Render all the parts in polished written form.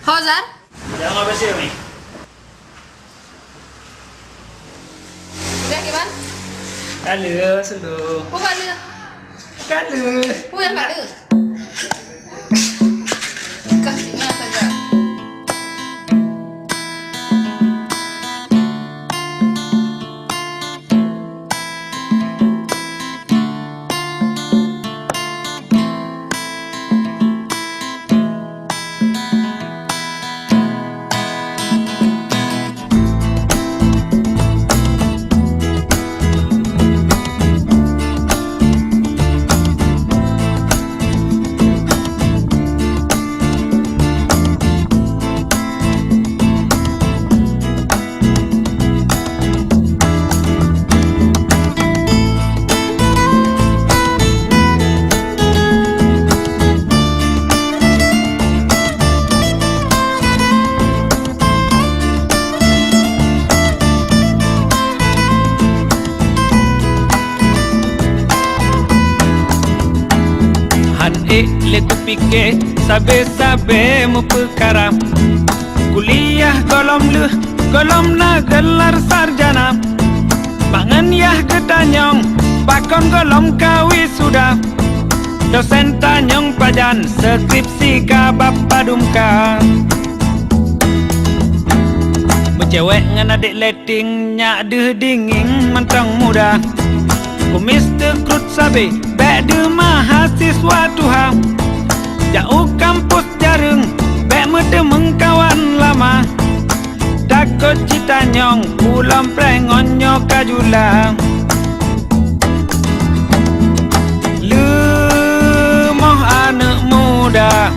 Hozar? Jangan bersih ni. Udah gimana? Kala selalu. Kau kala? Kala. Kau yang kala? Kasihnya saja. Le kupike sabe-sabe mu perkara kuliah golom na gelar sarjana pangan yah ketanyong bakon golom kawi sudah dosen tanyong pajan skripsi ka bapa dumka becewek ngan adik leting nyak deh dinging mentang muda kumis tekrut sabe bek de mahasiswa Tuhan jauh kampus jareng bek medemeng kawan lama takut cita nyong pulang prengon nyok kajulang lemoh anak muda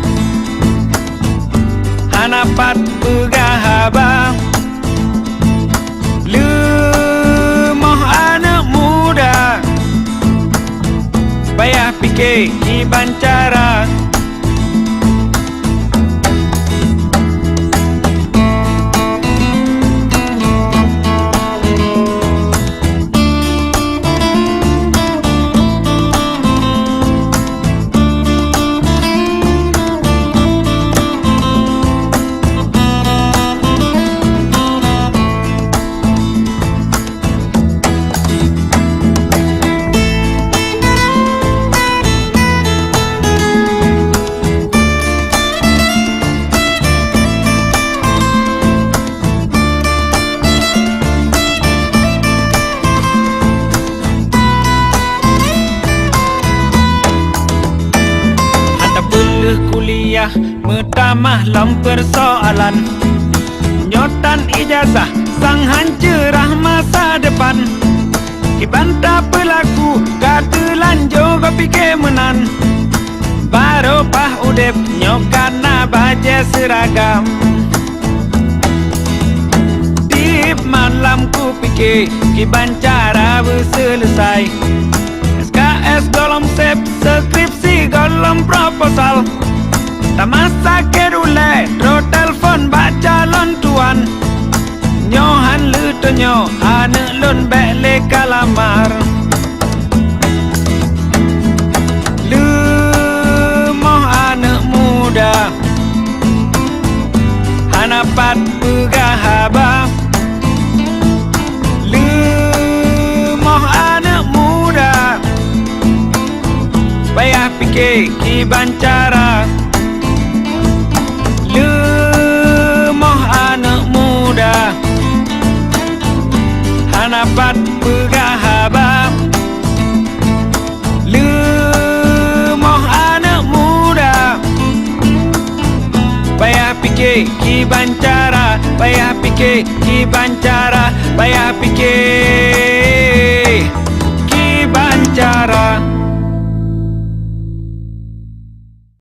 hanapat pegahaba lemoh anak muda payah fikir di bancara kuliah metamah lam persoalan nyotan ijazah sang hancerah masa depan kibanta pelaku kata lanjo go pikir menan baropah udep nyokana baje seragam dip malam ku pikir kibancara berselesai SKS golom sep skripsi golom proposal tamasa kerule tro telefon bak calon tuan nyohan lutonyo anak lun bek kalamar lemoh anak muda hanapat pegahaba lemoh anak muda payah fikir kibancara lemoh anak muda hanapat pegahaba lemoh anak muda payah fikir kibancara payah fikir kibancara payah fikir